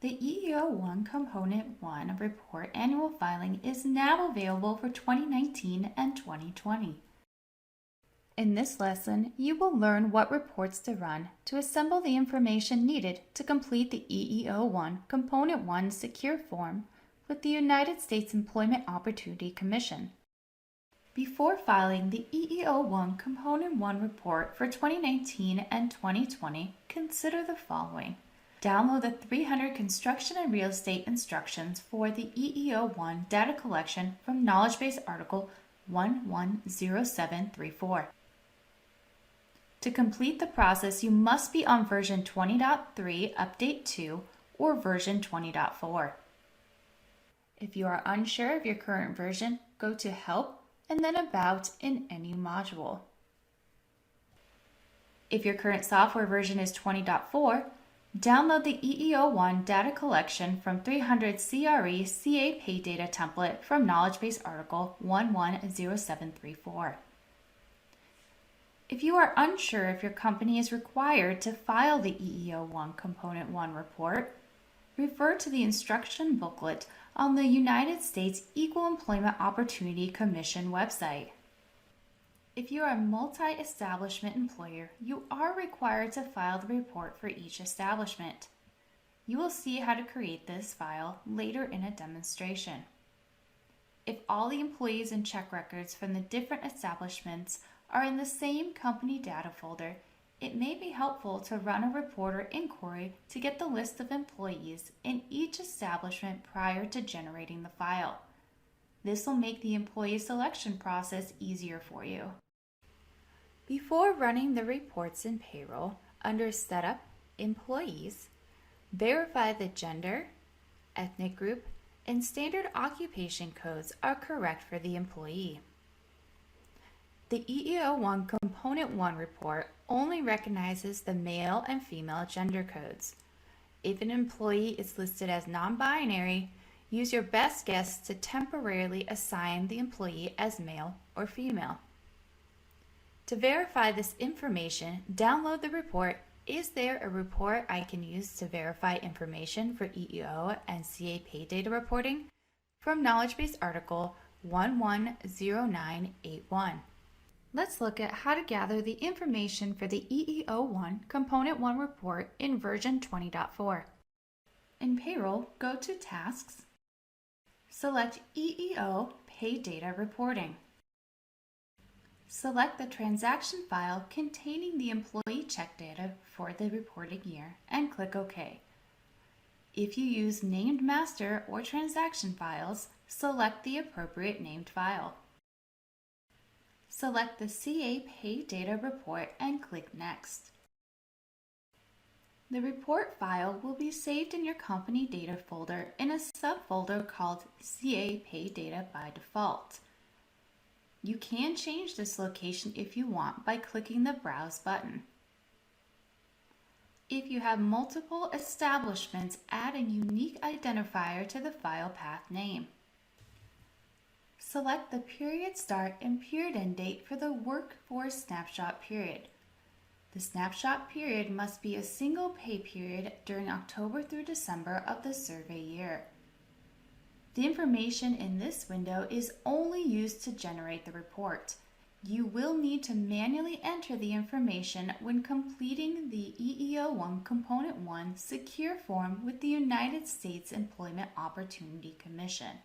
The EEO-1 Component 1 Report Annual Filing is now available for 2019 and 2020. In this lesson, you will learn what reports to run to assemble the information needed to complete the EEO-1 Component 1 Secure Form with the United States Employment Opportunity Commission. Before filing the EEO-1 Component 1 report for 2019 and 2020, consider the following. Download the 300 construction and real estate instructions for the EEO-1 data collection from Knowledge Base Article 110734. To complete the process, you must be on version 20.3 Update 2 or version 20.4. If you are unsure of your current version, go to Help and then About in any module. If your current software version is 20.4, download the EEO-1 data collection from 300 CRE CA Pay Data template from Knowledge Base Article 110734. If you are unsure if your company is required to file the EEO-1 Component 1 report, refer to the instruction booklet on the United States Equal Employment Opportunity Commission website. If you are a multi-establishment employer, you are required to file the report for each establishment. You will see how to create this file later in a demonstration. If all the employees and check records from the different establishments are in the same company data folder, it may be helpful to run a report or inquiry to get the list of employees in each establishment prior to generating the file. This will make the employee selection process easier for you. Before running the reports in payroll, under Setup, Employees, verify the gender, ethnic group, and standard occupation codes are correct for the employee. The EEO-1 Component 1 report only recognizes the male and female gender codes. If an employee is listed as non-binary, use your best guess to temporarily assign the employee as male or female. To verify this information, download the report Is there a report I can use to verify information for EEO and CA Pay Data reporting? From Knowledge Base Article 110981. Let's look at how to gather the information for the EEO-1 Component 1 report in version 20.4. In Payroll, go to Tasks, select EEO Pay Data Reporting. Select the transaction file containing the employee check data for the reporting year and click OK. If you use named master or transaction files, select the appropriate named file. Select the CA Pay Data report and click Next. The report file will be saved in your company data folder in a subfolder called CA Pay Data by default. You can change this location if you want by clicking the Browse button. If you have multiple establishments, add a unique identifier to the file path name. Select the period start and period end date for the workforce snapshot period. The snapshot period must be a single pay period during October through December of the survey year. The information in this window is only used to generate the report. You will need to manually enter the information when completing the EEO-1 Component 1 Secure Form with the United States Employment Opportunity Commission.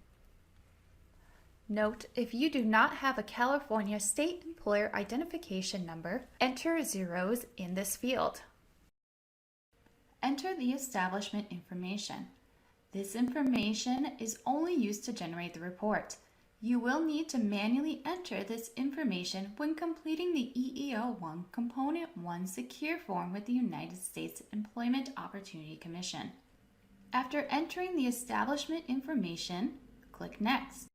Note, if you do not have a California State Employer Identification Number, enter zeros in this field. Enter the establishment information. This information is only used to generate the report. You will need to manually enter this information when completing the EEO-1 Component 1 Secure Form with the United States Employment Opportunity Commission. After entering the establishment information, click Next.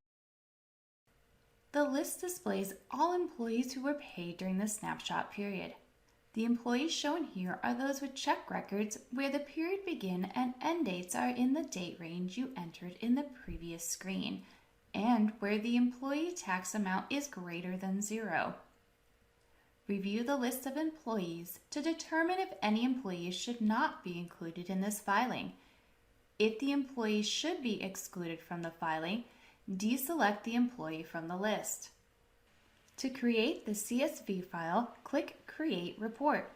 The list displays all employees who were paid during the snapshot period. The employees shown here are those with check records where the period begin and end dates are in the date range you entered in the previous screen, and where the employee tax amount is greater than 0. Review the list of employees to determine if any employees should not be included in this filing. If the employee should be excluded from the filing, deselect the employee from the list. To create the CSV file, click Create Report.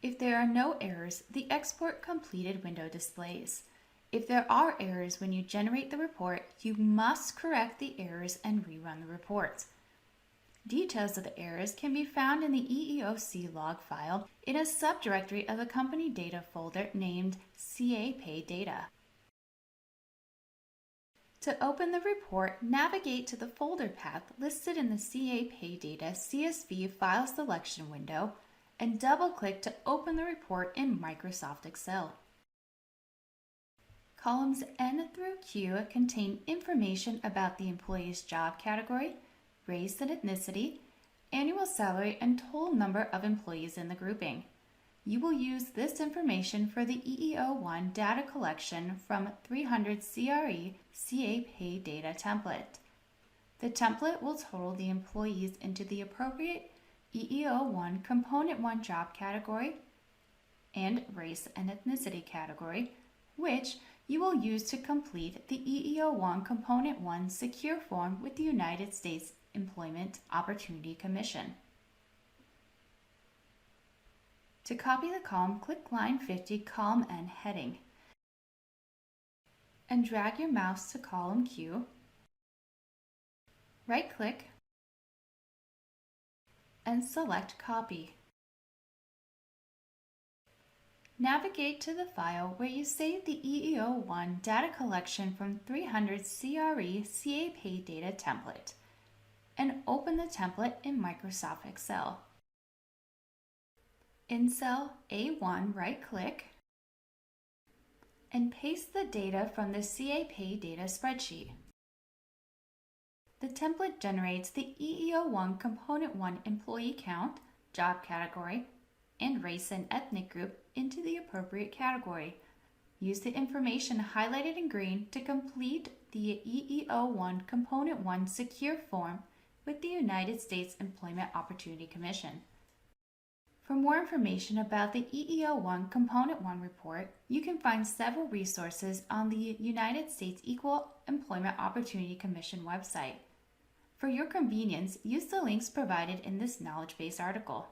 If there are no errors, the Export Completed window displays. If there are errors when you generate the report, you must correct the errors and rerun the report. Details of the errors can be found in the EEOC log file in a subdirectory of the company data folder named CA Pay Data. To open the report, navigate to the folder path listed in the CA Pay Data CSV file selection window and double-click to open the report in Microsoft Excel. Columns N through Q contain information about the employee's job category, race and ethnicity, annual salary, and total number of employees in the grouping. You will use this information for the EEO-1 data collection from 300 CRE CA Pay Data template. The template will total the employees into the appropriate EEO-1 Component 1 job category and race and ethnicity category, which you will use to complete the EEO-1 Component 1 secure form with the United States Employment Opportunity Commission. To copy the column, click line 50, column N heading, and drag your mouse to column Q. Right-click and select Copy. Navigate to the file where you saved the EEO-1 data collection from 300 CRE CA Pay Data template and open the template in Microsoft Excel. In cell A1, right-click and paste the data from the CA Pay Data spreadsheet. The template generates the EEO-1 Component 1 employee count, job category, and race and ethnic group into the appropriate category. Use the information highlighted in green to complete the EEO-1 Component 1 secure form with the United States Employment Opportunity Commission. For more information about the EEO-1 Component 1 report, you can find several resources on the United States Equal Employment Opportunity Commission website. For your convenience, use the links provided in this knowledge base article.